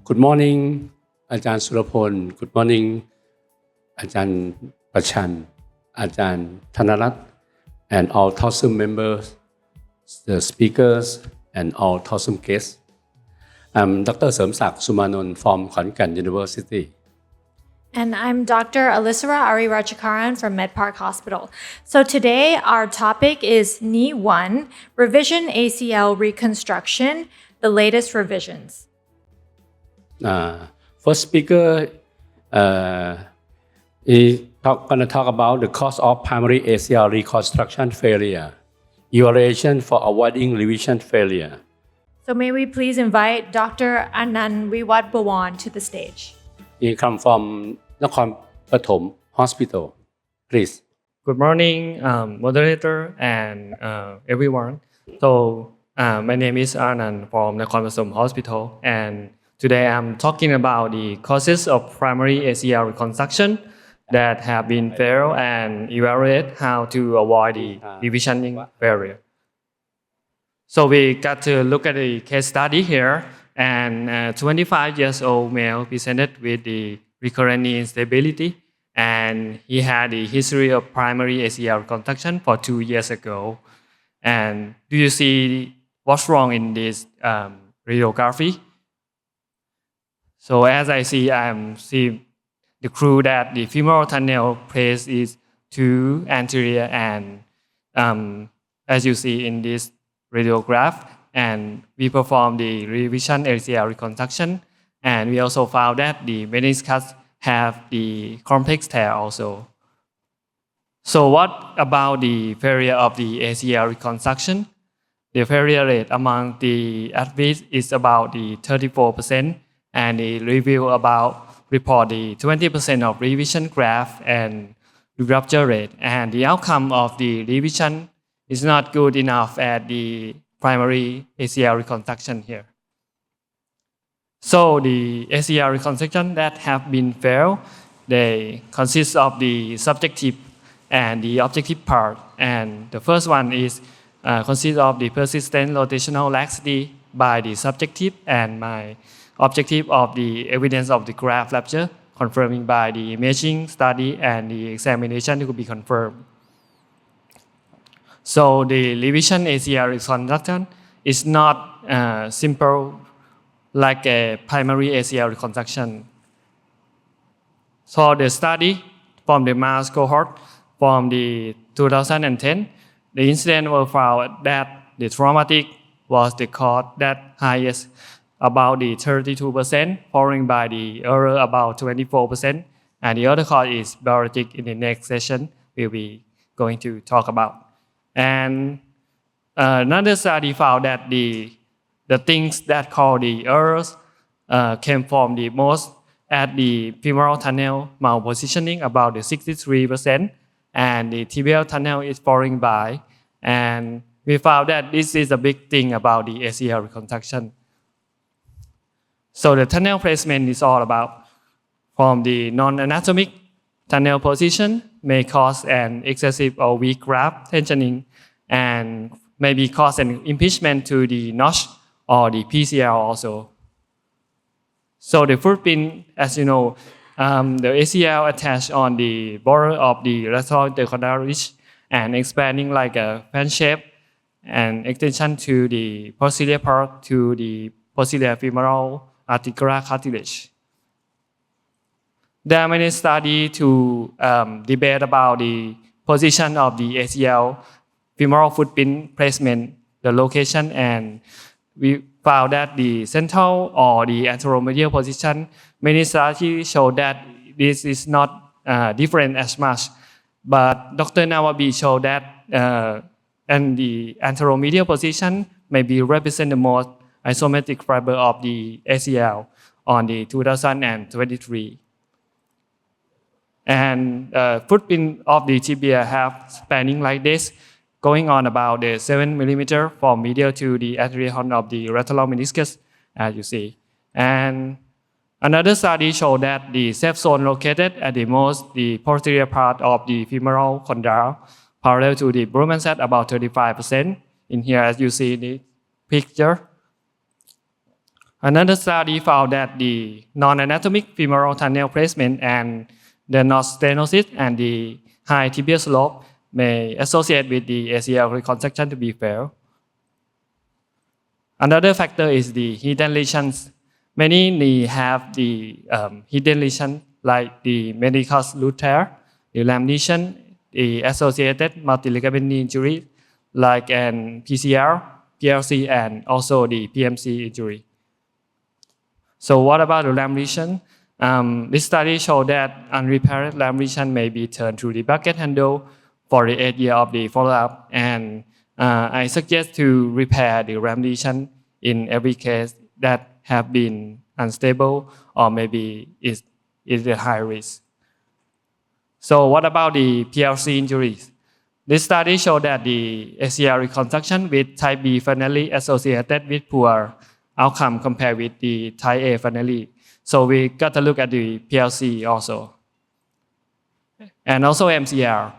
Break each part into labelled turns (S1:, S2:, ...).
S1: Good morning อาจารย์สุรพล Good morning อาจารย์ประชันอาจารย์ธนรัตน์ and all TOSM members, the speakers and all TOSM guests. I'm Dr. เสริมศักดิ์ Sumanon from ขอนแก่น University.
S2: And I'm Dr. Alisara Arirajakaran from MedPark Hospital. So today our topic is knee 1, revision ACL reconstruction, the latest revisions.
S1: First speaker is going to talk about the cause of primary ACL reconstruction failure, evaluation for avoiding revision failure.
S2: So may we please invite Dr. Anand Wiwat Bawan to the stage.
S1: He come from Nakhon Pathom Hospital. Please.
S3: Good morning, moderator and everyone. So my name is Anand from Nakhon Pathom Hospital, and today I'm talking about the causes of primary ACL reconstruction that have been failed and evaluate how to avoid the revisioning failure. So we got to look at the case study here, and 25 years old male presented with the recurrent knee instability, and he had a history of primary ACL reconstruction for 2 years ago. And do you see what's wrong in this radiography? So as I see the clue that the femoral tunnel place is too anterior, and as you see in this radiograph, and we performed the revision ACL reconstruction, and we also found that the meniscus have the complex tear also. So what about the failure of the ACL reconstruction? The failure rate among the athletes is about the 34%, and the review report the 20% of revision graft and rupture rate, and the outcome of the revision is not good enough at the primary ACL reconstruction here. So the ACL reconstruction that have been failed, they consist of the subjective and the objective part. And the first one is consists of the persistent rotational laxity by the subjective, and my objective of the evidence of the graft rupture confirming by the imaging study and the examination to be confirmed. So the revision ACL reconstruction is not simple like a primary ACL reconstruction. So the study from the mouse cohort from the 2010, the incident was found that the traumatic was the cause that highest, about the 32%, followed by the error about 24%, and the other cause is biologic. In the next session we'll be going to talk about. And another study found that the things that cause the errors came from the most at the femoral tunnel malpositioning, about the 63%, and the tibial tunnel is falling by. And we found that this is a big thing about the ACL reconstruction. So the tunnel placement is all about from the non-anatomic tunnel position may cause an excessive or weak graft tensioning, and maybe cause an impingement to the notch or the PCL also. So the footprint, as you know, the ACL attached on the border of the lateral intercondyle ridge and expanding like a fan shape, and extension to the posterior part to the posterior femoral articular cartilage. There are many studies to debate about the position of the ACL femoral footprint placement, the location, and we found that the central or the anteromedial position, many studies show that this is not different as much. But Dr. Nawabi showed that and the anteromedial position may be represent the most isometric fiber of the ACL on the 2023. And footprint of the tibia have spanning like this, going on about the 7 millimeter from medial to the anterior horn of the lateral meniscus, as you see. And another study showed that the safe zone located at the posterior part of the femoral condyle, parallel to the Broman set, about 35%. In here, as you see in the picture. Another study found that the non-anatomic femoral tunnel placement and the notch stenosis and the high tibial slope may associate with the ACL reconstruction to be failed. Another factor is the hidden lesions. Many knee have the hidden lesion like the meniscus root tear, the lamb lesion, the associated multiligament knee injury like an PCL, PLC, and also the PMC injury. So what about the lamb lesion? This study showed that unrepaired lamb lesion may be turned to the bucket handle for the 8 years of the follow-up, and I suggest to repair the lamb lesion in every case that have been unstable or maybe is a high risk. So what about the PLC injuries? This study showed that the ACL reconstruction with type B finally associated with poor outcome compared with the type A finally. So we got to look at the PLC also. And also MCL.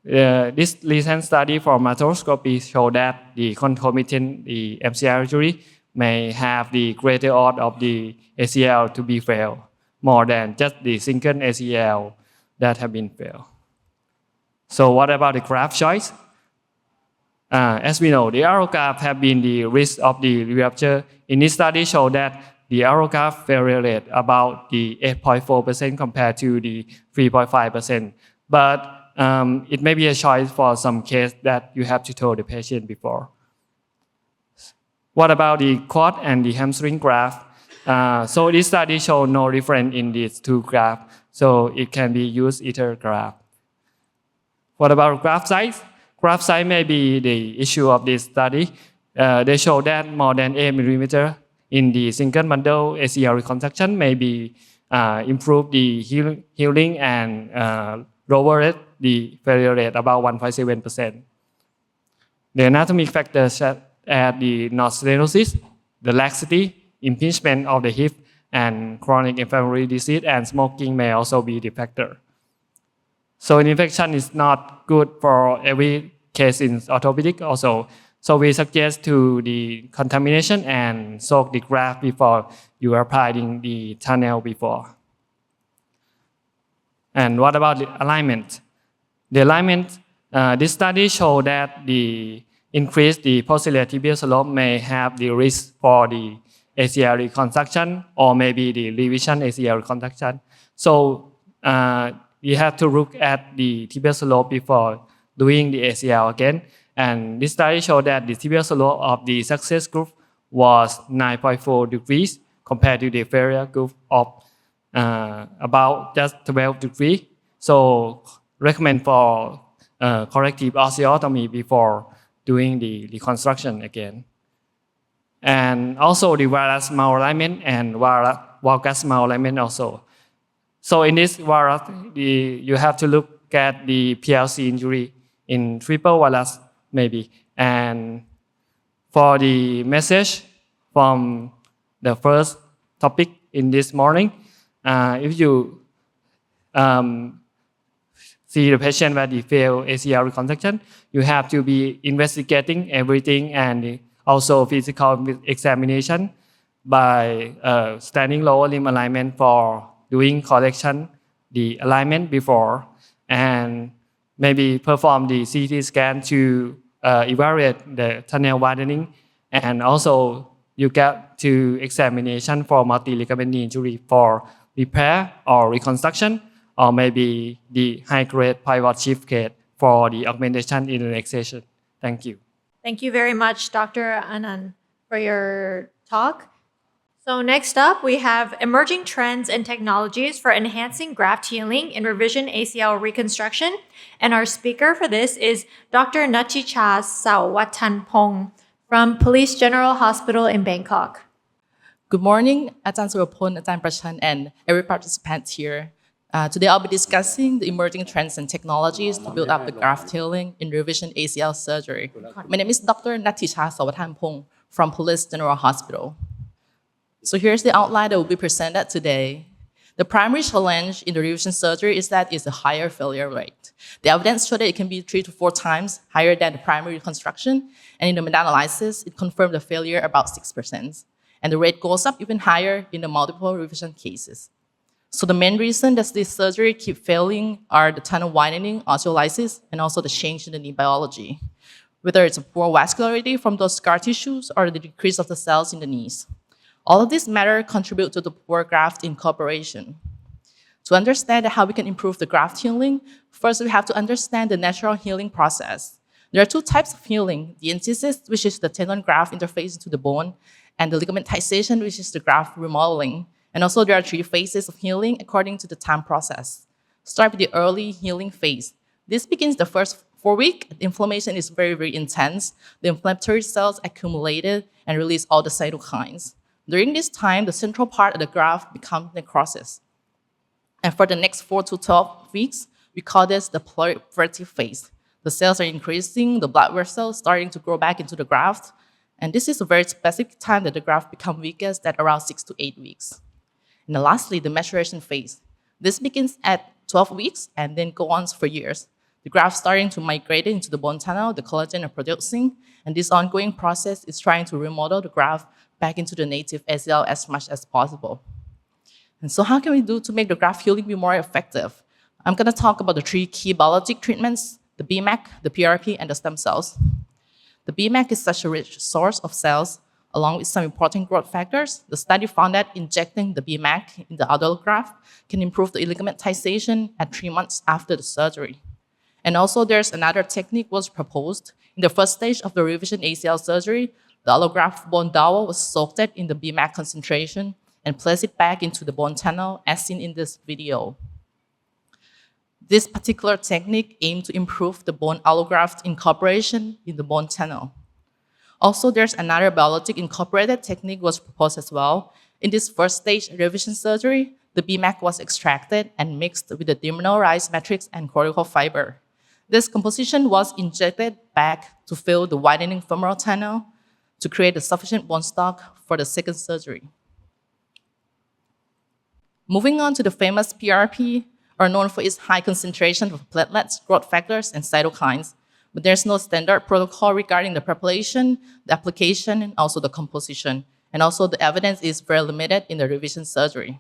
S3: This recent study for arthroscopy showed that the concomitant the MCL injury may have the greater odds of the ACL to be failed more than just the single ACL that have been failed. So what about the graft choice? As we know, the allograft have been the risk of the rupture. In this study showed that the allograft failure rate about the 8.4% compared to the 3.5%. But it may be a choice for some case that you have to tell the patient before. What about the quad and the hamstring graft? So this study showed no difference in these two grafts, so it can be used either graft. What about graft size? Graft size may be the issue of this study. They show that more than 8 millimeter in the single bundle ACL reconstruction may be improve the healing and lower the failure rate about 1.7%. The anatomic factors at the notch stenosis, the laxity, impingement of the hip, and chronic inflammatory disease and smoking may also be the factor. So an infection is not good for every case in orthopedic also. So we suggest to the contamination and soak the graft before you are applying the tunnel before. And what about the alignment? The alignment, this study showed that the increase the posterior tibial slope may have the risk for the ACL reconstruction or maybe the revision ACL reconstruction. So you have to look at the tibial slope before doing the ACL again. And this study showed that the tibial slope of the success group was 9.4 degrees compared to the failure group of about just 12 degrees. So recommend for corrective osteotomy before doing the reconstruction again. And also the varus malalignment and valgus malalignment also. So in this varus, you have to look at the PLC injury in triple varus maybe. And for the message from the first topic in this morning, if you see the patient where they fail ACL reconstruction, you have to be investigating everything and also physical examination by standing lower limb alignment for doing correction, the alignment before, and maybe perform the CT scan to evaluate the tunnel widening, and also you get to examination for multi-ligament knee injury for repair or reconstruction, or maybe the high-grade pivot shift case for the augmentation in the next session. Thank you.
S2: Thank you very much, Dr. Anand, for your talk. So next up, we have emerging trends and technologies for enhancing graft healing in revision ACL reconstruction. And our speaker for this is Dr. Natchicha Sawattanpong from Police General Hospital in Bangkok.
S4: Good morning, Ajahn Surapon, Ajahn Prachan, and every participant here. Today I'll be discussing the emerging trends and technologies to build up the graft healing in revision ACL surgery. My name is Dr. Natchicha Sawattanpong from Police General Hospital. So here's the outline that will be presented today. The primary challenge in the revision surgery is that it's a higher failure rate. The evidence showed that it can be 3 to 4 times higher than the primary reconstruction, and in the meta-analysis, it confirmed the failure about 6%. And the rate goes up even higher in the multiple revision cases. So the main reason that this surgery keep failing are the tunnel widening, osteolysis, and also the change in the knee biology, whether it's a poor vascularity from those scar tissues or the decrease of the cells in the knees. All of these matter contribute to the poor graft incorporation. To understand how we can improve the graft healing, first we have to understand the natural healing process. There are two types of healing: the enthesis, which is the tendon graft interface into the bone, and the ligamentization, which is the graft remodeling. And also there are 3 phases of healing according to the time process. Start with the early healing phase. This begins the first 4 weeks. The inflammation is very, very intense. The inflammatory cells accumulated and release all the cytokines. During this time, the central part of the graft becomes necrosis. And for the next 4 to 12 weeks, we call this the proliferative phase. The cells are increasing, the blood vessels starting to grow back into the graft. And this is a very specific time that the graft becomes weakest, at around 6 to 8 weeks. And then lastly, the maturation phase. This begins at 12 weeks and then goes on for years. The graft starting to migrate into the bone tunnel, the collagen are producing, and this ongoing process is trying to remodel the graft back into the native ACL as much as possible. And so how can we do to make the graft healing be more effective? I'm going to talk about the 3 key biologic treatments: the BMAC, the PRP, and the stem cells. The BMAC is such a rich source of cells, along with some important growth factors. The study found that injecting the BMAC in the adult graft can improve the ligamentization at 3 months after the surgery. And also there's another technique was proposed. In the first stage of the revision ACL surgery, the allograft bone dowel was soaked in the BMAC concentration and placed it back into the bone tunnel as seen in this video. This particular technique aimed to improve the bone allograft incorporation in the bone tunnel. Also, there's another biologic incorporated technique was proposed as well. In this first stage revision surgery, the BMAC was extracted and mixed with the demineralized matrix and cortical fiber. This composition was injected back to fill the widening femoral tunnel to create a sufficient bone stock for the second surgery. Moving on to the famous PRP, are known for its high concentration of platelets, growth factors, and cytokines. But there's no standard protocol regarding the preparation, the application, and also the composition. And also the evidence is very limited in the revision surgery.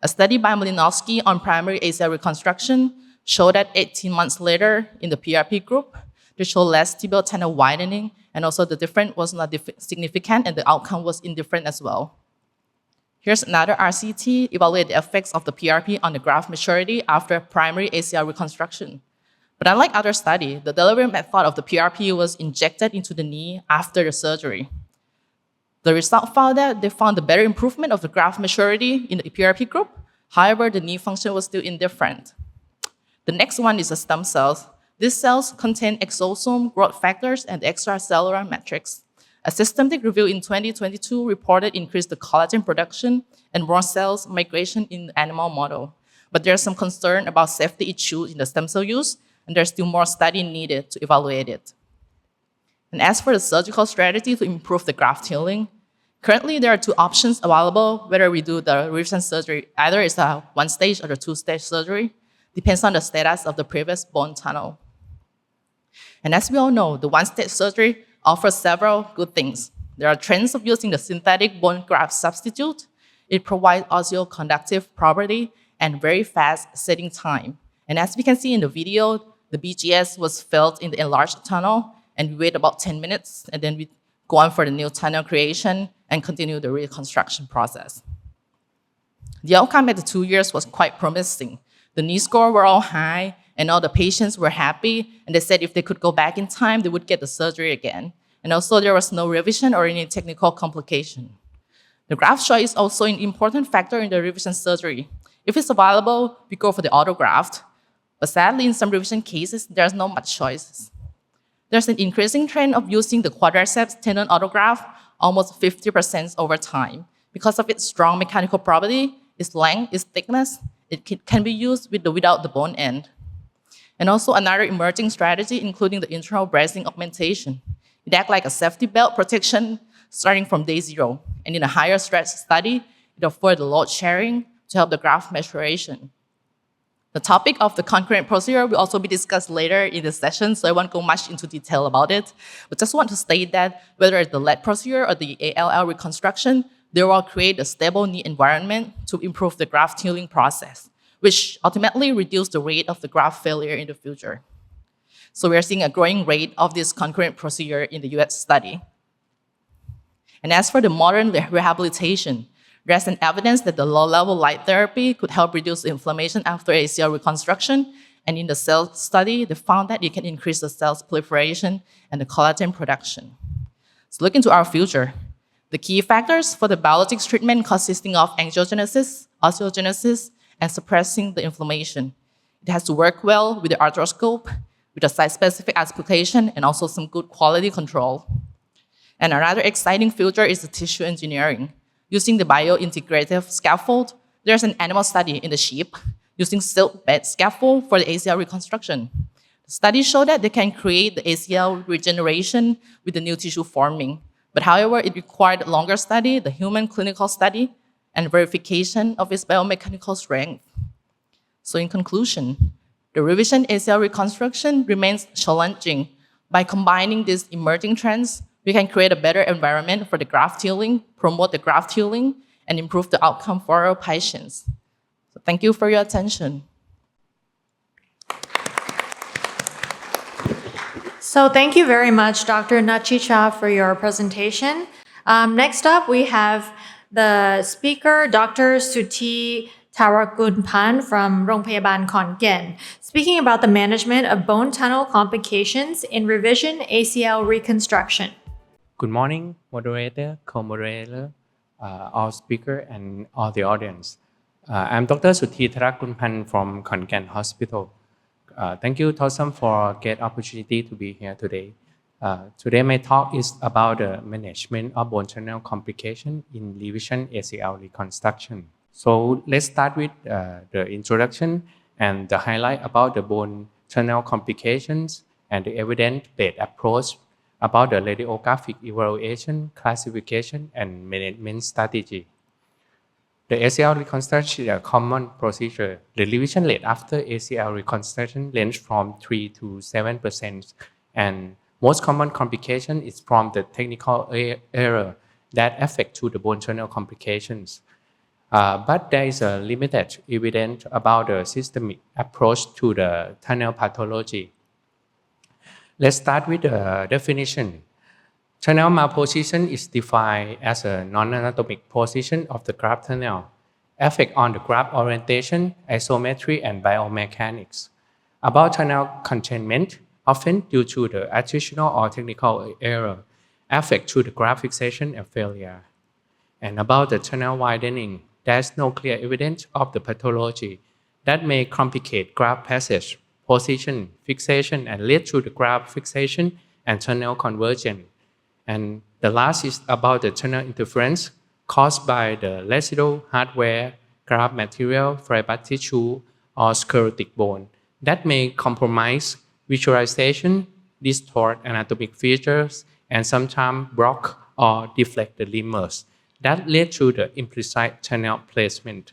S4: A study by Malinowski on primary ACL reconstruction showed that 18 months later in the PRP group, they showed less tibial tunnel widening, and also the difference was not significant, and the outcome was indifferent as well. Here's another RCT, evaluate the effects of the PRP on the graft maturity after primary ACL reconstruction. But unlike other studies, the delivery method of the PRP was injected into the knee after the surgery. The result found that they found a better improvement of the graft maturity in the PRP group. However, the knee function was still indifferent. The next one is the stem cells. These cells contain exosome, growth factors, and extracellular matrix. A systematic review in 2022 reported increased the collagen production and more cells migration in the animal model. But there's some concern about safety issues in the stem cell use, and there's still more study needed to evaluate it. And as for the surgical strategy to improve the graft healing, currently there are 2 options available, whether we do the revision surgery, either it's a 1-stage or a 2-stage surgery, depends on the status of the previous bone tunnel. And as we all know, the 1-stage surgery offers several good things. There are trends of using the synthetic bone graft substitute. It provides osteoconductive property and very fast setting time. And as we can see in the video, the BGS was filled in the enlarged tunnel, and we wait about 10 minutes, and then we go on for the new tunnel creation and continue the reconstruction process. The outcome at the 2 years was quite promising. The knee score were all high, and all the patients were happy, and they said if they could go back in time, they would get the surgery again. And also there was no revision or any technical complication. The graft choice is also an important factor in the revision surgery. If it's available, we go for the autograft. But sadly, in some revision cases, there's not much choices. There's an increasing trend of using the quadriceps tendon autograft, almost 50% over time. Because of its strong mechanical property, its length, its thickness, it can be used with without the bone end. And also another emerging strategy, including the internal bracing augmentation. It acts like a safety belt protection starting from day 0. And in a higher stress study, it affords the load sharing to help the graft maturation. The topic of the concurrent procedure will also be discussed later in the session, so I won't go much into detail about it. But just want to state that whether it's the lead procedure or the ALL reconstruction, they will create a stable knee environment to improve the graft healing process, which ultimately reduce the rate of the graft failure in the future. So we are seeing a growing rate of this concurrent procedure in the US study. And as for the modern rehabilitation, there's an evidence that the low-level light therapy could help reduce inflammation after ACL reconstruction. And in the cell study, they found that it can increase the cell's proliferation and the collagen production. So looking to our future, the key factors for the biologics treatment consisting of angiogenesis, osteogenesis, and suppressing the inflammation. It has to work well with the arthroscope, with a site-specific application, and also some good quality control. And another exciting future is the tissue engineering. Using the biointegrative scaffold, there's an animal study in the sheep using silk bed scaffold for the ACL reconstruction. The study showed that they can create the ACL regeneration with the new tissue forming. But however, it required a longer study, the human clinical study, and verification of its biomechanical strength. So in conclusion, the revision ACL reconstruction remains challenging. By combining these emerging trends, we can create a better environment for the graft healing, promote the graft healing, and improve the outcome for our patients. So thank you for your attention.
S2: So thank you very much, Dr. Nachicha, for your presentation. Next up, we have the speaker, Dr. Suthi Tarakunpan from โรงพยาบาล ขอนแก่น speaking about the management of bone tunnel complications in revision ACL reconstruction.
S5: Good morning, moderator, co-moderator, all speaker, and all the audience. I'm Dr. Suthi Tharakunpan from Khon Kaen Hospital. Thank you, Thousam, for a great opportunity to be here today. Today, my talk is about the management of bone channel complication in revision ACL reconstruction. So let's start with the introduction and the highlight about the bone channel complications and the evidence-based approach about the radiographic evaluation, classification, and management strategy. The ACL reconstruction is a common procedure. The revision rate after ACL reconstruction range from 3 to 7%, and most common complication is from the technical error that affect to the bone channel complications. But there is a limited evidence about the systemic approach to the tunnel pathology. Let's start with the definition. Tunnel malposition is defined as a non-anatomic position of the graft tunnel, effect on the graft orientation, isometry, and biomechanics. About tunnel containment, often due to the attritional or technical error, affect to the graft fixation and failure. And about the tunnel widening, there is no clear evidence of the pathology that may complicate graft passage, position, fixation, and lead to the graft fixation and tunnel conversion. And the last is about the tunnel interference caused by the residual hardware, graft material, fibrous tissue, or sclerotic bone that may compromise visualization, distort anatomic features, and sometimes block or deflect the lemurs that lead to the imprecise tunnel placement.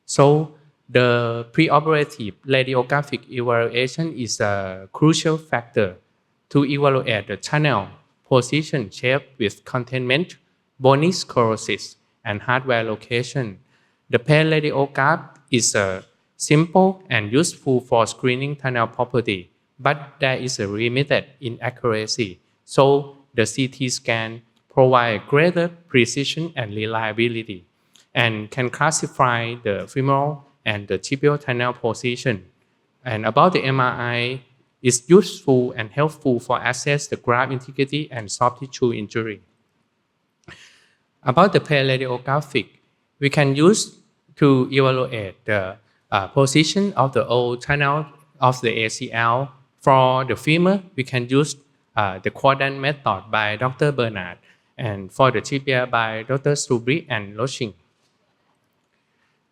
S5: So the preoperative radiographic evaluation is a crucial factor to evaluate the tunnel position, shape with containment, bony sclerosis, and hardware location. The PET radiograph is simple and useful for screening tunnel property, but there is a limited inaccuracy. So the CT scan provides greater precision and reliability and can classify the femoral and the tibial tunnel position. And about the MRI, is useful and helpful for assess the graft integrity and soft tissue injury. About the radiographic, we can use to evaluate the position of the old tunnel of the ACL. For the femur, we can use the quadrant method by Dr. Bernard, and for the tibia by Dr. Strubri and Loching.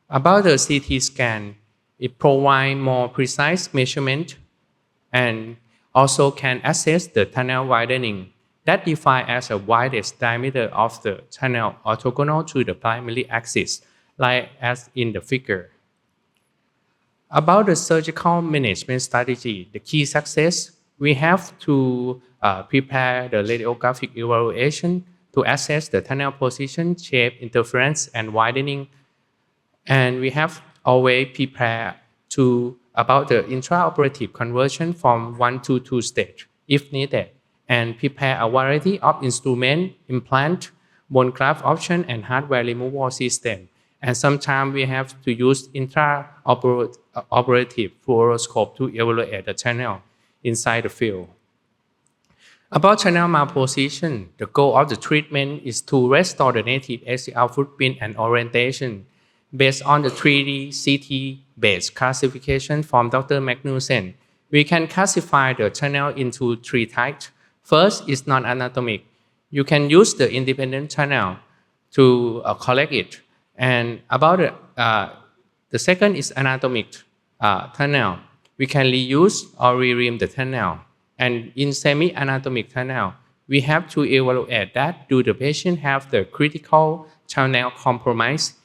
S5: About the CT scan, it provides more precise measurement and also can assess the tunnel widening that defined as the widest diameter of the tunnel orthogonal to the primary axis, like as in the figure. About the surgical management strategy, the key success, we have to prepare the radiographic evaluation to assess the tunnel position, shape, interference, and widening. And we have always prepare to about the intraoperative conversion from 1 to 2 stage if needed, and prepare a variety of instrument, implant, bone graft option, and hardware removal system. And sometimes we have to use intraoperative fluoroscope to evaluate the channel inside the field. About channel malposition, the goal of the treatment is to restore the native ACL footprint and orientation based on the 3D CT-based classification from Dr. Magnussen. We can classify the channel into 3 types. First is non-anatomic. You can use the independent channel to correct it. And about the second is anatomic tunnel. We can reuse or re-rim the tunnel. And in semi-anatomic tunnel, we have to evaluate that do the patient have the critical channel compromise.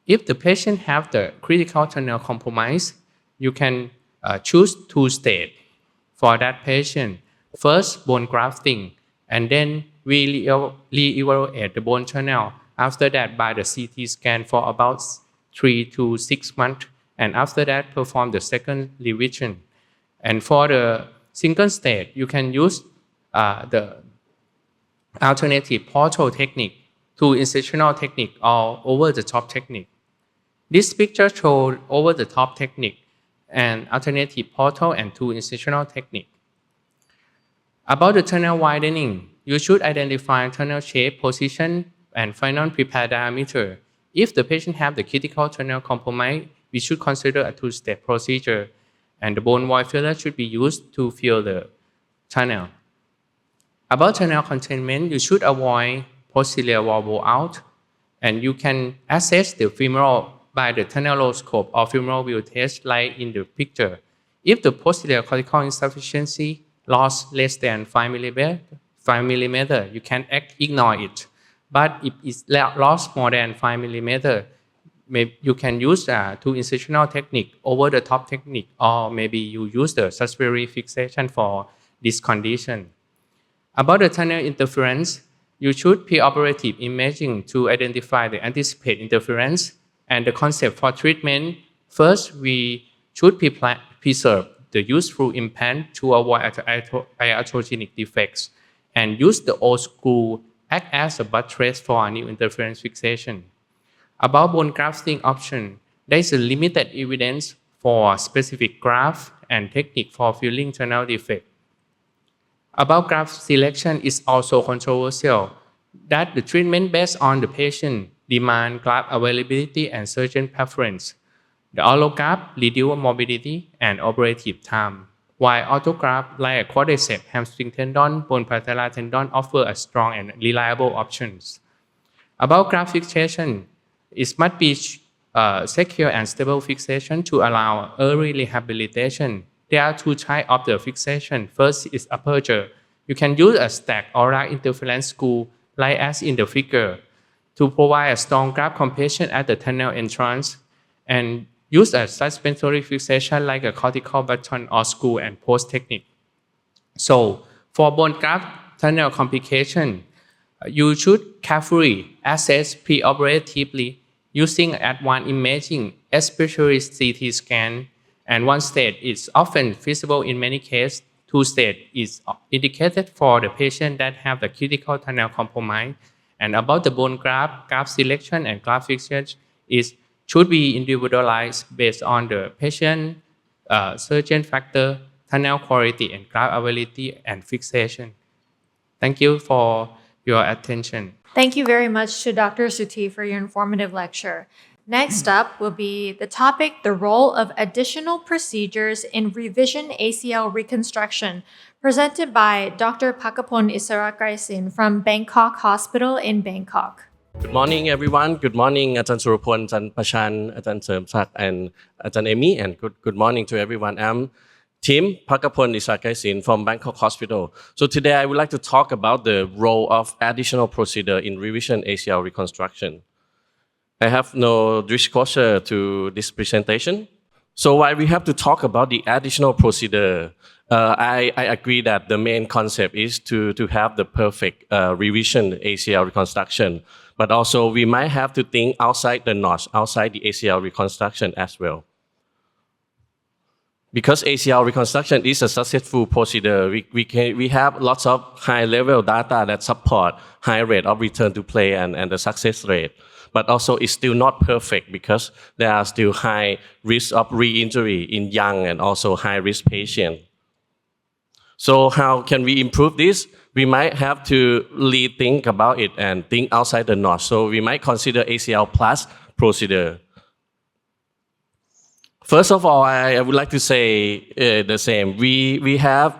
S5: If the patient have the critical channel compromise, you can choose 2 stages for that patient. First, bone grafting, and then we re-evaluate the bone channel. After that, by the CT scan for about 3 to 6 months, and after that, perform the second revision. And for the single stage, you can use the alternative portal technique, 2 incisional technique, or over-the-top technique. This picture shows over-the-top technique and alternative portal and 2 incisional technique. About the tunnel widening, you should identify tunnel shape, position, and final prepared diameter. If the patient have the critical tunnel compromise, we should consider a 2-step procedure, and the bone void filler should be used to fill the tunnel. About tunnel containment, you should avoid posterior wall blowout, and you can assess the femoral by the tunneloscope or femoral view test like in the picture. If the posterior cortical insufficiency loss less than 5 millimeter, you can ignore it. But if it's lost more than 5 millimeter, maybe you can use 2 incisional technique, over the top technique, or maybe you use the suspensory fixation for this condition. About the tunnel interference, you should preoperative imaging to identify the anticipated interference and the concept for treatment. First, we should preserve the useful implant to avoid iatrogenic defects and use the old screw act as a buttress for a new interference fixation. About bone grafting option, there is a limited evidence for specific graft and technique for filling tunnel defect. About graft selection is also controversial, that the treatment based on the patient demand, graft availability, and surgeon preference. The allograft reduce morbidity and operative time, while autograft like a quadriceps, hamstring tendon, bone patella tendon offer a strong and reliable options. About graft fixation, it must be secure and stable fixation to allow early rehabilitation. There are 2 types of the fixation. First is aperture. You can use a stack or rack interference screw like as in the figure to provide a strong graft compression at the tunnel entrance, and use a suspensory fixation like a cortical button or screw and post technique. So for bone graft tunnel complication, you should carefully assess preoperatively using advanced imaging, especially CT scan, and 1 stage is often feasible in many cases. 2 stage is indicated for the patient that have the critical tunnel compromise. And about the bone graft selection and graft fixation should be individualized based on the patient, surgeon factor, tunnel quality, and graft availability and fixation. Thank you for your attention.
S2: Thank you very much to Dr. Suthi for your informative lecture. Next up will be the topic, the role of additional procedures in revision ACL reconstruction, presented by Dr. Pakapon Isarakraisin from Bangkok Hospital in Bangkok.
S6: Good morning, everyone. Good morning, Ajahn Surapon, Ajahn Pachan, Ajahn Sermsak, and Ajahn Amy, and good morning to everyone. I'm Tim Pakapon Isarakraisin from Bangkok Hospital. So today I would like to talk about the role of additional procedure in revision ACL reconstruction. I have no disclosure to this presentation. So why we have to talk about the additional procedure? I agree that the main concept is to have the perfect revision ACL reconstruction, but also we might have to think outside the notch, outside the ACL reconstruction as well. Because ACL reconstruction is a successful procedure, we have lots of high-level data that support high rate of return to play and the success rate. But also it's still not perfect because there are still high risk of re-injury in young and also high-risk patients. So how can we improve this? We might have to rethink about it and think outside the notch. So we might consider ACL plus procedure. First of all, I would like to say the same. We have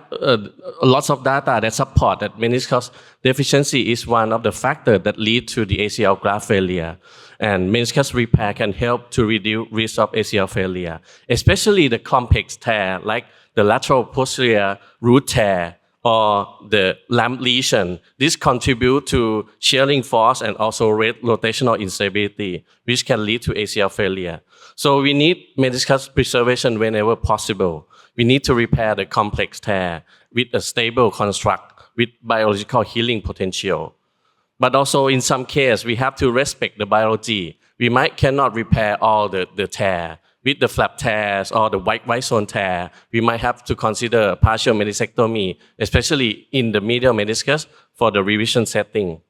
S6: lots of data that support that meniscus deficiency is one of the factors that lead to the ACL graft failure. And meniscus repair can help to reduce risk of ACL failure, especially the complex tear like the lateral posterior root tear or the lamp lesion. This contribute to shearing force and also rotational instability, which can lead to ACL failure. So we need meniscus preservation whenever possible. We need to repair the complex tear with a stable construct with biological healing potential. But also in some cases, we have to respect the biology. We cannot repair all the tear. With the flap tears or the white zone tear, we might have to consider partial meniscectomy, especially in the medial meniscus for the revision setting.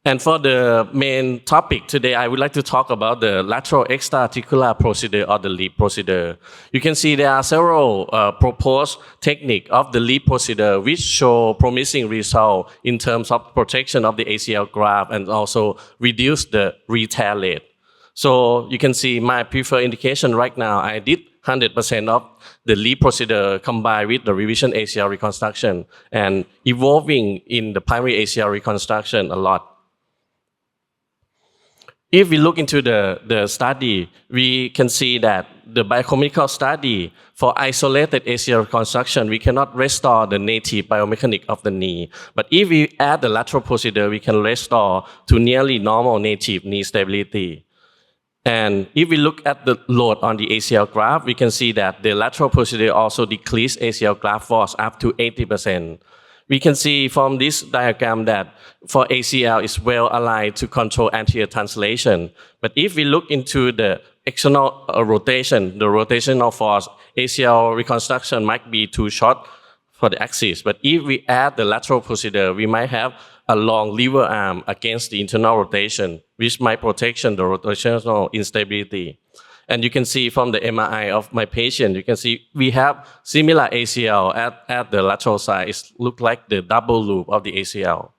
S6: And for the main topic today, I would like to talk about the lateral extra-articular procedure or the LEAP procedure. You can see there are several proposed techniques of the LEAP procedure which show promising results in terms of protection of the ACL graft and also reduce the re-tear rate. So you can see my preferred indication right now, I did 100% of the LEAP procedure combined with the revision ACL reconstruction and evolving in the primary ACL reconstruction a lot. If we look into the study, we can see that the biomechanical study for isolated ACL reconstruction, we cannot restore the native biomechanics of the knee. But if we add the lateral procedure, we can restore to nearly normal native knee stability. And if we look at the load on the ACL graft, we can see that the lateral procedure also decreased ACL graft force up to 80%. We can see from this diagram that for ACL is well aligned to control anterior translation. But if we look into the external rotation, the rotational force, ACL reconstruction might be too short for the axis. But if we add the lateral procedure, we might have a long lever arm against the internal rotation, which might protect the rotational instability. And you can see from the MRI of my patient, you can see we have similar ACL at the lateral side. It looks like the double loop of the ACL.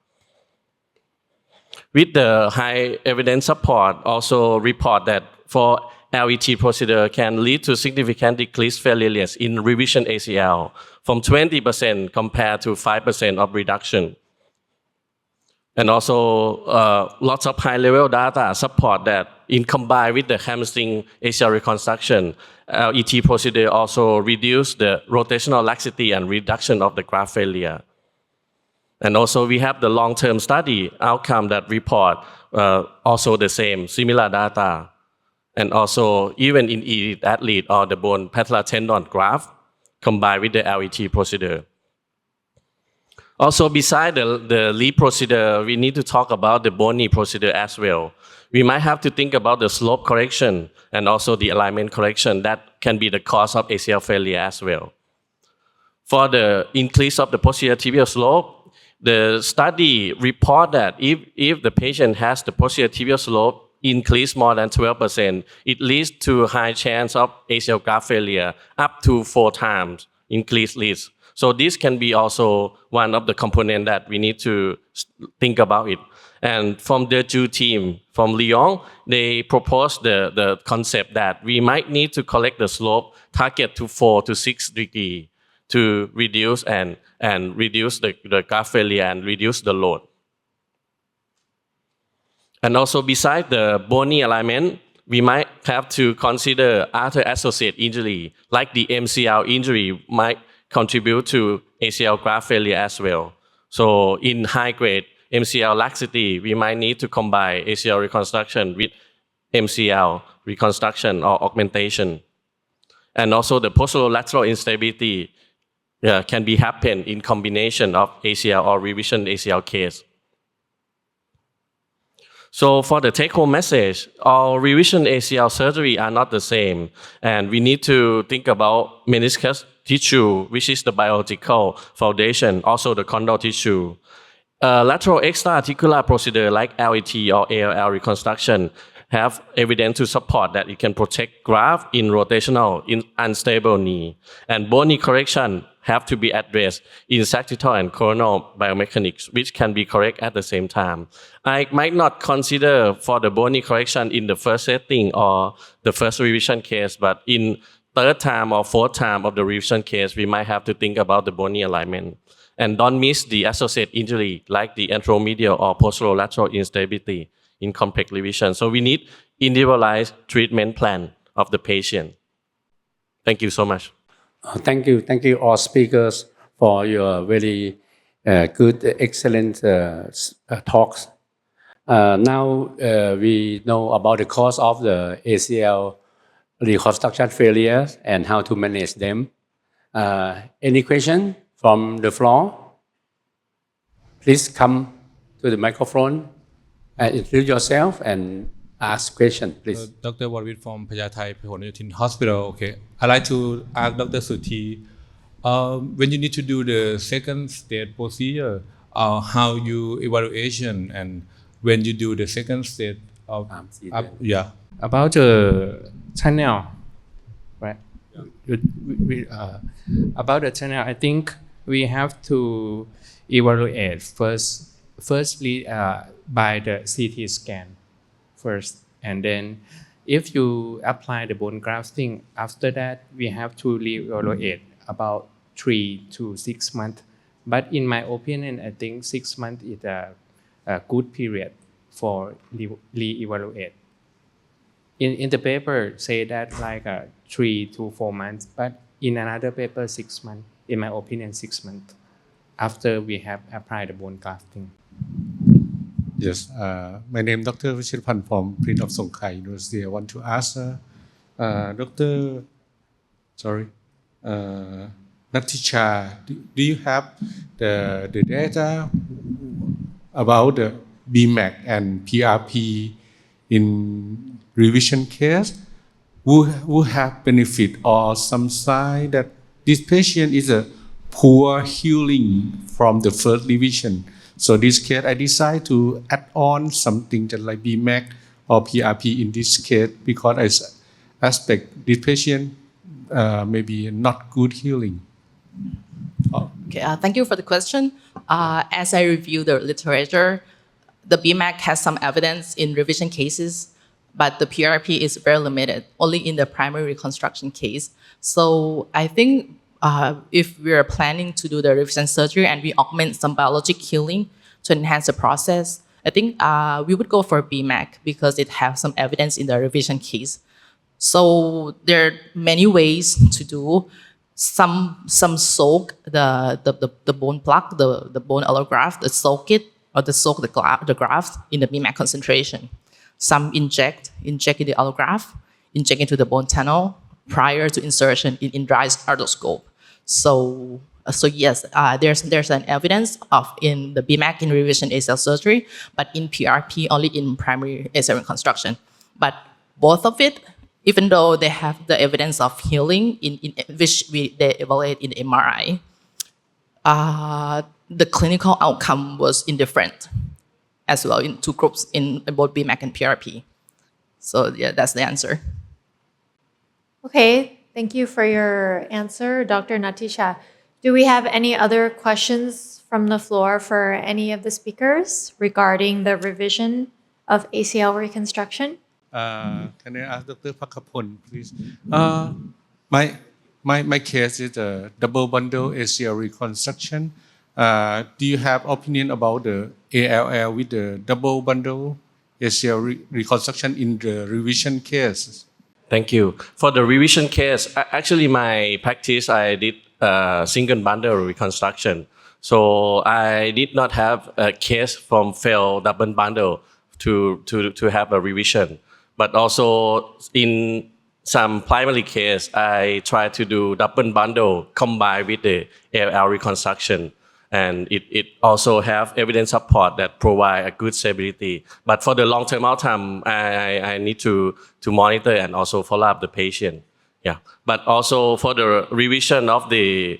S6: With the high evidence support, also report that for LET procedure can lead to significant decreased failure in revision ACL from 20% compared to 5% of reduction. And also lots of high-level data support that in combined with the hamstring ACL reconstruction, LET procedure also reduce the rotational laxity and reduction of the graft failure. And also we have the long-term study outcome that report also the same, similar data. And also even in elite athlete or the bone patellar tendon graft combined with the LET procedure. Also, beside the LEAP procedure, we need to talk about the bony procedure as well. We might have to think about the slope correction and also the alignment correction that can be the cause of ACL failure as well. For the increase of the posterior tibial slope, the study report that if the patient has the posterior tibial slope increase more than 12%, it leads to high chance of ACL graft failure up to 4 times increased risk. So this can be also one of the components that we need to think about it. And from the Ju team from Lyon, they proposed the concept that we might need to correct the slope target to 4 to 6 degrees to reduce and reduce the graft failure and reduce the load. And also beside the bony alignment, we might have to consider other associated injury, like the MCL injury might contribute to ACL graft failure as well. So in high grade MCL laxity, we might need to combine ACL reconstruction with MCL reconstruction or augmentation. And also the posterolateral instability can be happen in combination of ACL or revision ACL case. So for the take-home message, all revision ACL surgery are not the same, and we need to think about meniscus tissue, which is the biological foundation, also the condyle tissue. Lateral extra-articular procedure like LET or ALL reconstruction have evidence to support that it can protect graft in rotational, in unstable knee. And bony correction have to be addressed in sagittal and coronal biomechanics, which can be correct at the same time. I might not consider for the bony correction in the first setting or the first revision case, but in third time or fourth time of the revision case, we might have to think about the bony alignment. And don't miss the associated injury like the anteromedial or posterolateral instability in complex revision. So we need individualized treatment plan of the patient. Thank you so much.
S1: Thank you all speakers for your very good, excellent talks. Now we know about the cause of the ACL reconstruction failures and how to manage them. Any question from the floor? Please come to the microphone and introduce yourself and ask question, please.
S7: Dr. Warwit from Payathai Phehonyotin Hospital. Okay, I'd like to ask Dr. Suthi, when you need to do the second stage procedure, how you evaluation and when you do the second stage of
S5: About the tunnel, right? About the tunnel, I think we have to evaluate firstly by the CT scan first, and then if you apply the bone grafting, after that we have to reevaluate about 3 to 6 months. But in my opinion, I think 6 months is a good period for re-evaluate. In the paper say that like 3 to 4 months, but in another paper 6 months. In my opinion, 6 months after we have applied the bone grafting.
S7: Yes, my name is Dr. Vishirpan from Prince of Songkhla University. I want to ask Natisha, do you have the data about the BMAC and PRP in revision case? Who have benefit or some sign that this patient is a poor healing from the first revision? So this case, I decide to add on something just like BMAC or PRP in this case because I expect this patient maybe not good healing.
S4: Okay, thank you for the question. As I review the literature, the BMAC has some evidence in revision cases, but the PRP is very limited, only in the primary reconstruction case. So I think if we are planning to do the revision surgery and we augment some biologic healing to enhance the process, I think we would go for BMAC because it has some evidence in the revision case. So there are many ways to do. Some soak the bone plaque, the bone allograft, the soak it or soak the graft in the BMAC concentration. Some inject in the allograft, inject into the bone tunnel prior to insertion in dry arthroscope. So yes, there's an evidence of in the BMAC in revision ACL surgery, but in PRP only in primary ACL reconstruction. But both of it, even though they have the evidence of healing in which they evaluate in MRI, the clinical outcome was indifferent as well in two groups in both BMAC and PRP. So yeah, that's the answer.
S2: Okay, thank you for your answer, Dr. Natisha. Do we have any other questions from the floor for any of the speakers regarding the revision of ACL reconstruction?
S7: Can I ask Dr. Phakapon, please? My case is a double bundle ACL reconstruction. Do you have opinion about the ALL with the double bundle ACL reconstruction in the revision case?
S6: Thank you. For the revision case, actually my practice, I did single bundle reconstruction. So I did not have a case from failed double bundle to have a revision. But also in some primary case, I try to do double bundle combined with the ALL reconstruction. And it also have evidence support that provide a good stability. But for the long-term outcome, I need to monitor and also follow up the patient. Yeah. But also for the revision of the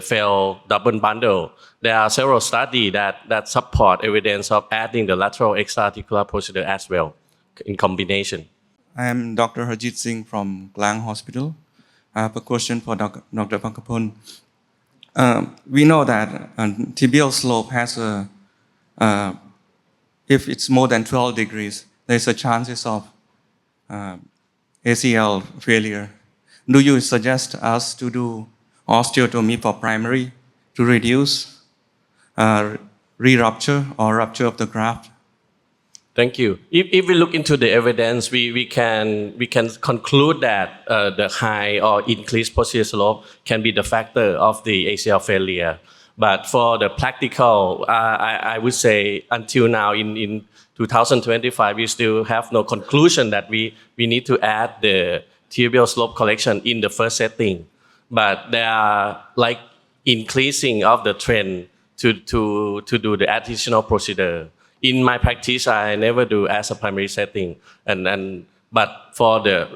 S6: failed double bundle, there are several studies that support evidence of adding the lateral extraarticular procedure as well in combination.
S8: I am Dr. Harjit Singh from Klang Hospital. I have a question for Dr. Pakapon. We know that tibial slope has if it's more than 12 degrees, there's a chances of ACL failure. Do you suggest us to do osteotomy for primary to reduce re-rupture or rupture of the graft?
S6: Thank you. If we look into the evidence, we can conclude that the high or increased posterior slope can be the factor of the ACL failure. But for the practical, I would say until now in 2025, we still have no conclusion that we need to add the tibial slope correction in the first setting. But there are like increasing of the trend to do the additional procedure. In my practice, I never do as a primary setting, but for the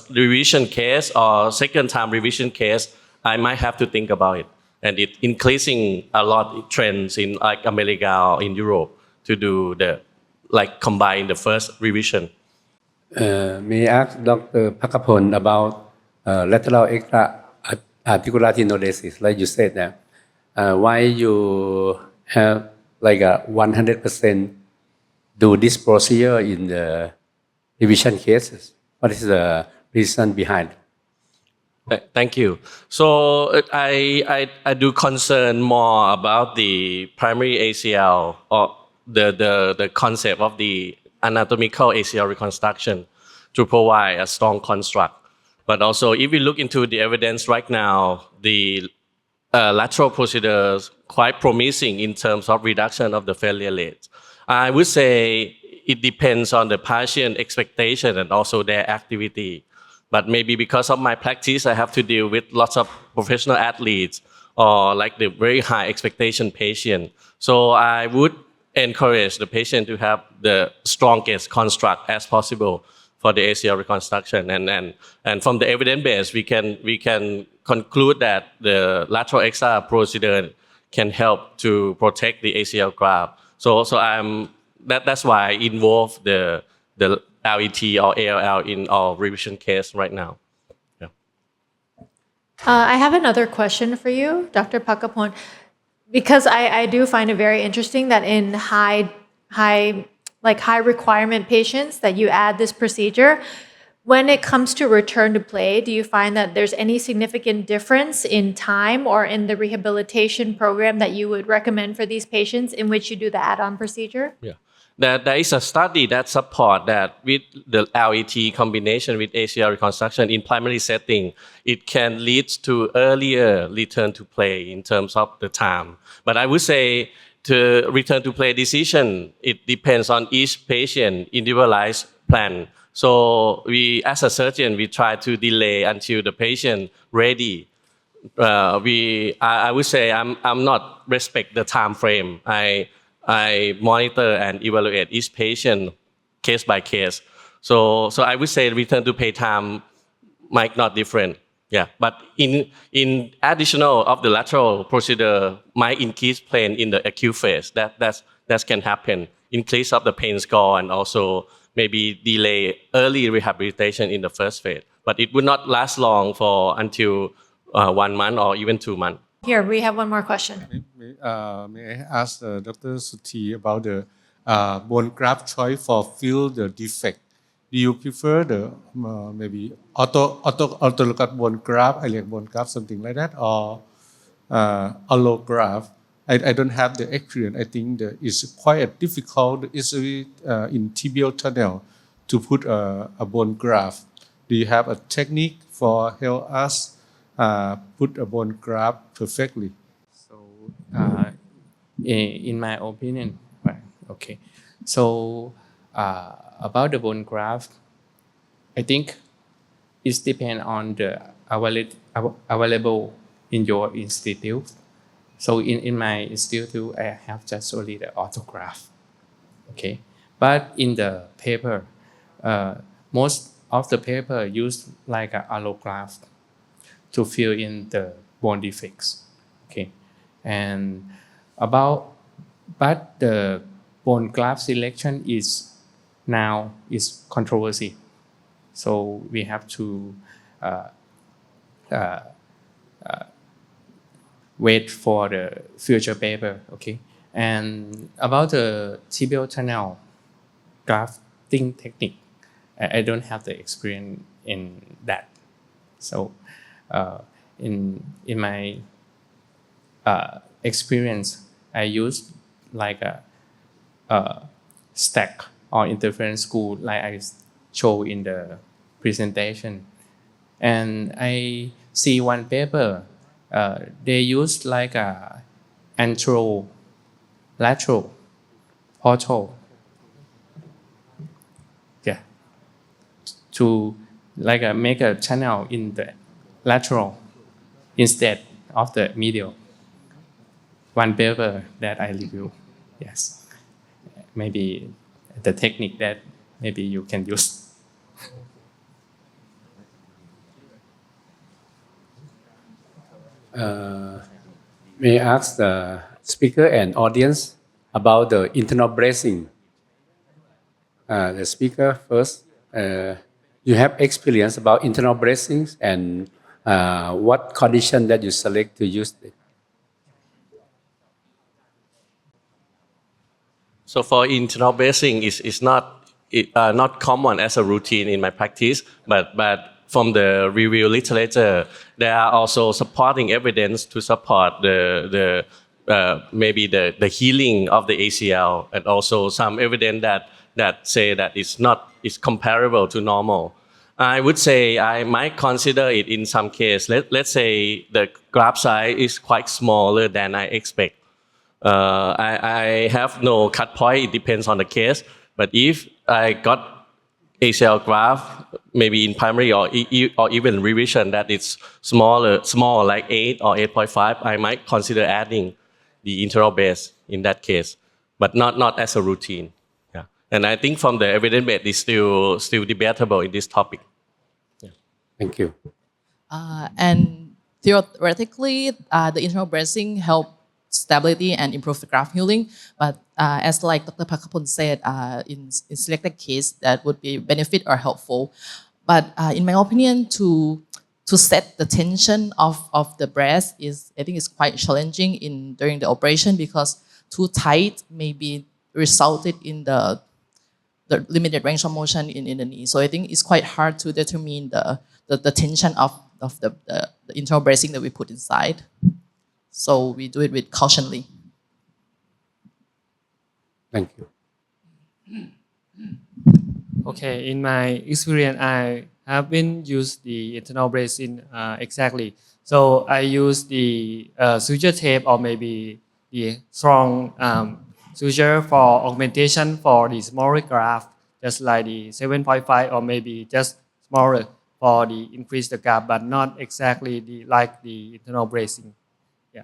S6: revision case or second time revision case, I might have to think about it. And it increasing a lot trends in like America or in Europe to do the like combine the first revision.
S1: May I ask Dr. Pakapon about lateral extra articular tenodesis, like you said that why you have like a 100% do this procedure in the revision cases? What is the reason behind?
S6: Thank you. So I do concern more about the primary ACL or the concept of the anatomical ACL reconstruction to provide a strong construct. But also, if we look into the evidence right now, the lateral procedures quite promising in terms of reduction of the failure rate. I would say it depends on the patient expectation and also their activity. But maybe because of my practice, I have to deal with lots of professional athletes or like the very high expectation patient. So I would encourage the patient to have the strongest construct as possible for the ACL reconstruction. And from the evidence base, we can conclude that the lateral extra procedure can help to protect the ACL graft. So that's why I involve the LET or ALL in our revision case right now. Yeah.
S2: I have another question for you, Dr. Pakapon, because I do find it very interesting that in high requirement patients that you add this procedure. When it comes to return to play, do you find that there's any significant difference in time or in the rehabilitation program that you would recommend for these patients in which you do the add-on procedure?
S6: Yeah. There is a study that support that with the LET combination with ACL reconstruction in primary setting, it can lead to earlier return to play in terms of the time. But I would say to return to play decision, it depends on each patient individualized plan. So we, as a surgeon, we try to delay until the patient ready. I would say I'm not respect the time frame. I monitor and evaluate each patient case by case. So I would say return to play time might not different. Yeah, but in additional of the lateral procedure might increase pain in the acute phase. That can happen. Increase of the pain score and also maybe delay early rehabilitation in the first phase. But it would not last long for until 1 month or even 2 months.
S2: Here, we have one more question.
S7: May I ask Dr. Suthi about the bone graft choice for fill the defect? Do you prefer the maybe autologous bone graft, iliac bone graft, something like that, or allograft? I don't have the experience. I think it's quite difficult, easily in tibial tunnel to put a bone graft. Do you have a technique for help us put a bone graft perfectly?
S5: So, in my opinion, right, okay. So, about the bone graft, I think it depends on the available in your institute. So in my institute, I have just only the autograph. Okay, but in the paper, most of the paper use like a allograft to fill in the bone defects. Okay, and about but the bone graft selection is now is controversy. So we have to uh, uh, wait for the future paper. Okay, and about the tibial tunnel grafting technique, I don't have the experience in that. So uh, in my experience, I use like a stack or interference screw like I show in the presentation. And I see one paper, they use like a anterolateral portal, yeah, to like make a channel in the lateral instead of the medial. One paper that I review, yes, maybe the technique that maybe you can use.
S1: May I ask the speaker and audience about the internal bracing? The speaker first. You have experience about internal bracing and what condition that you select to use it?
S6: So for internal bracing is not common as a routine in my practice, but from the review literature, there are also supporting evidence to support the maybe the healing of the ACL, and also some evidence that say that it's comparable to normal. I would say I might consider it in some case. Let's say the graft size is quite smaller than I expect. I have no cut point. It depends on the case. But if I got ACL graft, maybe in primary or even revision that it's small like 8 or 8.5, I might consider adding the internal base in that case, but not as a routine. Yeah. And I think from the evidence base, it's still debatable in this topic. Yeah.
S1: Thank you.
S4: And theoretically, the internal bracing help stability and improve the graft healing. But as like Dr. Pakapon said, in selected case, that would be benefit or helpful. But in my opinion, to set the tension of the breast I think is quite challenging during the operation, because too tight maybe resulted in the limited range of motion in the knee. So I think it's quite hard to determine the tension of the internal bracing that we put inside. So we do it with cautionly.
S1: Thank you.
S3: Okay, in my experience, I have been used the internal bracing exactly. So I use the suture tape or maybe the strong suture for augmentation for the smaller graft, just like the 7.5 or maybe just smaller for the increase the gap, but not exactly like the internal bracing. Yeah.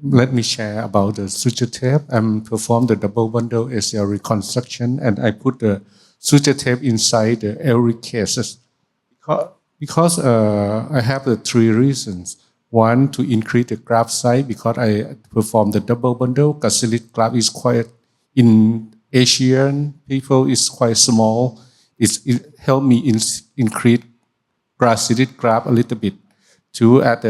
S7: Let me share about the suture tape. I performed the double bundle ACL reconstruction, and I put the suture tape inside every cases because I have the 3 reasons. One, to increase the graft size, because I perform the double bundle. Cartilage graft is quite, in Asian people, is quite small. It helped me increase cartilage graft a little bit. To add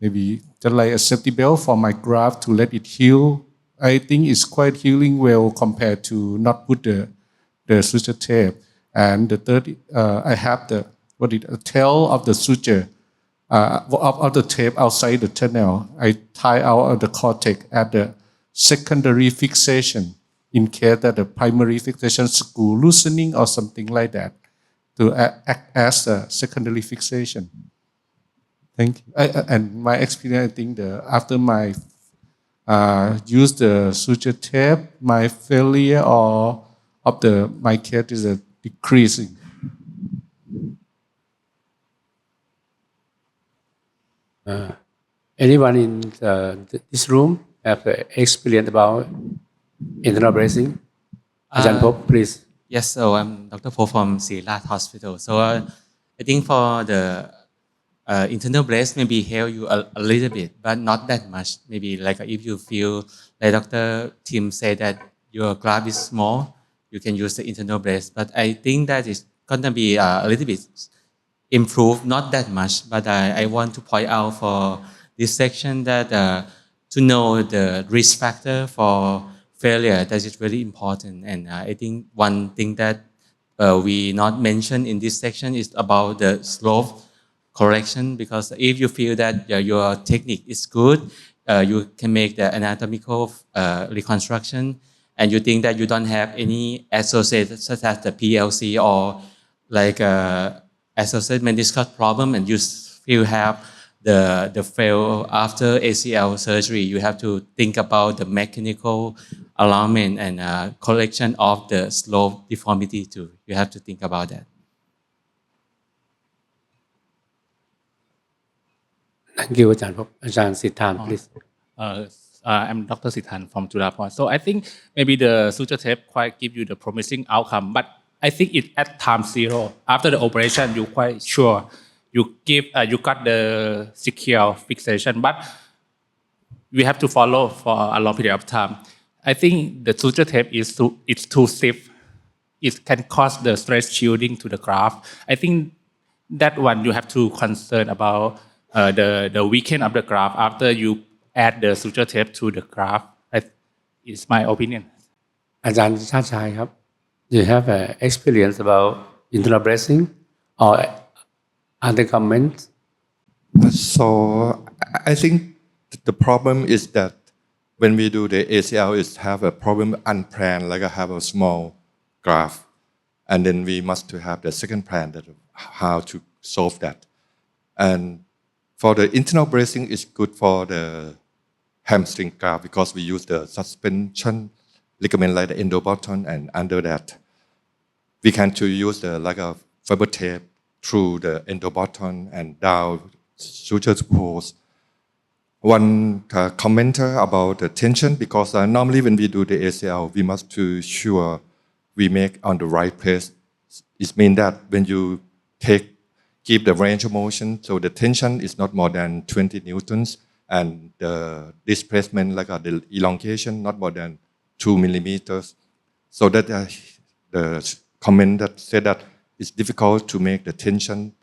S7: maybe just like a safety belt for my graft to let it heal. I think it's quite healing well compared to not put the suture tape. And the third, I have the tail of the suture of the tape outside the tunnel. I tie out the cortex at the secondary fixation in case that the primary fixation screw loosening or something like that, to act as a secondary fixation. Thank you. And my experience, I think after my use the suture tape, my failure or of the my case is decreasing.
S1: Anyone in this room have experience about internal bracing? Ajahn Pop, please.
S9: Yes, so I'm Dr. Po from Sirat Hospital. So I think for the internal brace maybe help you a little bit, but not that much. Maybe like if you feel like Dr. Tim said that your graft is small, you can use the internal brace. But I think that is gonna be a little bit improved, not that much. But I want to point out for this section that to know the risk factor for failure, that is really important. And I think one thing that we not mentioned in this section is about the slope correction, because if you feel that your technique is good, you can make the anatomical reconstruction, and you think that you don't have any associated such as the PLC or like associated meniscus problem, and you still have the fail after ACL surgery, you have to think about the mechanical alignment and correction of the slope deformity too. You have to think about that.
S1: Thank you, Ajahn Pop. Ajahn Sithan, please.
S10: I'm Dr. Sithan from Julapon. So I think maybe the suture tape quite give you the promising outcome, but I think it at time zero. After the operation, you quite sure you got the secure fixation, but we have to follow for a long period of time. I think the suture tape it's too stiff. It can cause the stress shielding to the graft. I think that one you have to concern about the weakening of the graft after you add the suture tape to the graft. It's my opinion.
S1: Ajahn Chachai,ครับ do you have experience about internal bracing or other comments?
S11: So I think the problem is that when we do the ACL, is have a problem unplanned, like I have a small graft, and then we must to have the second plan that how to solve that. And for the internal bracing, is good for the hamstring graft because we use the suspension ligament like the endobutton, and under that we can to use the like a fiber tape through the endobutton and down suture to post. One commenter about the tension, because normally when we do the ACL, we must to sure we make on the right place. It means that when you keep the range of motion, so the tension is not more than 20 newtons, and the displacement, like the elongation, not more than 2 millimeters. So that the comment that said that it's difficult to make the tension,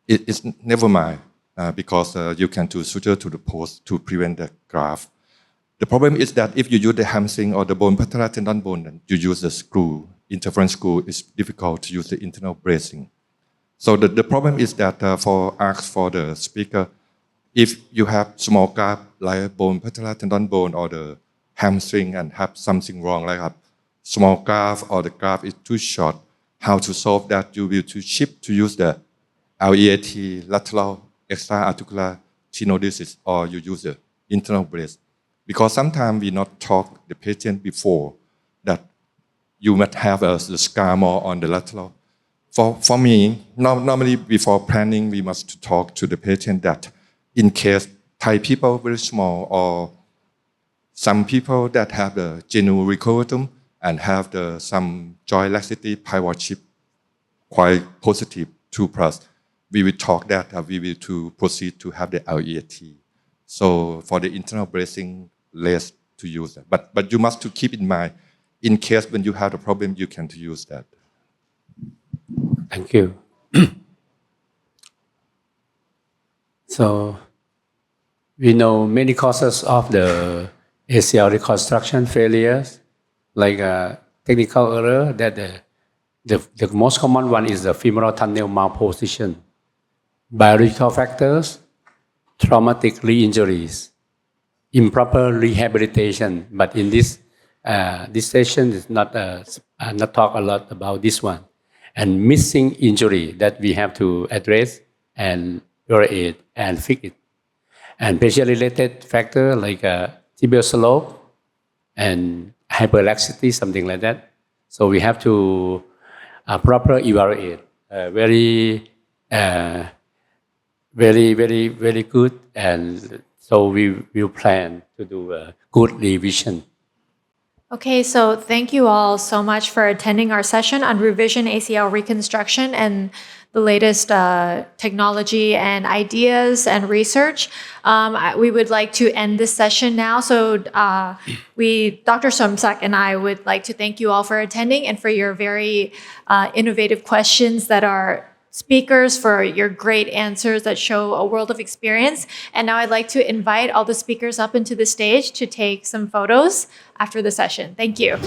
S11: it's never mind, because you can do suture to the post to prevent the graft. The problem is that if you use the hamstring or the bone patellar tendon bone, and you use the screw, interference screw, it's difficult to use the internal bracing. So the problem is that for the speaker, if you have small graft like bone patellar tendon bone or the hamstring and have something wrong like a small graft or the graft is too short, how to solve that? You will to shift to use the LEAT, lateral extra-articular tenodesis, or you use the internal brace. Because sometimes we not talk the patient before that you might have the scar more on the lateral. For me, normally before planning, we must talk to the patient that in case Thai people very small or some people that have the genu recurvatum and have some joint laxity pivot shift quite positive 2+, we will talk that we will to proceed to have the LEAT. So for the internal bracing, less to use that. But you must to keep in mind, in case when you have a problem, you can to use that.
S1: Thank you. So we know many causes of the ACL reconstruction failures, like technical error, that the most common one is the femoral tunnel malposition, biological factors, traumatic re-injuries, improper rehabilitation. But in this session is not talk a lot about this one, and missing injury that we have to address and curate and fix it, and patient-related factor like tibial slope and hyperlaxity, something like that. So we have to proper evaluate. Very good, and so we will plan to do a good revision.
S2: Okay, so thank you all so much for attending our session on revision ACL reconstruction and the latest technology and ideas and research. We would like to end this session now. So Dr. Somsak and I would like to thank you all for attending and for your very innovative questions that are speakers, for your great answers that show a world of experience. And now I'd like to invite all the speakers up into the stage to take some photos after the session. Thank you.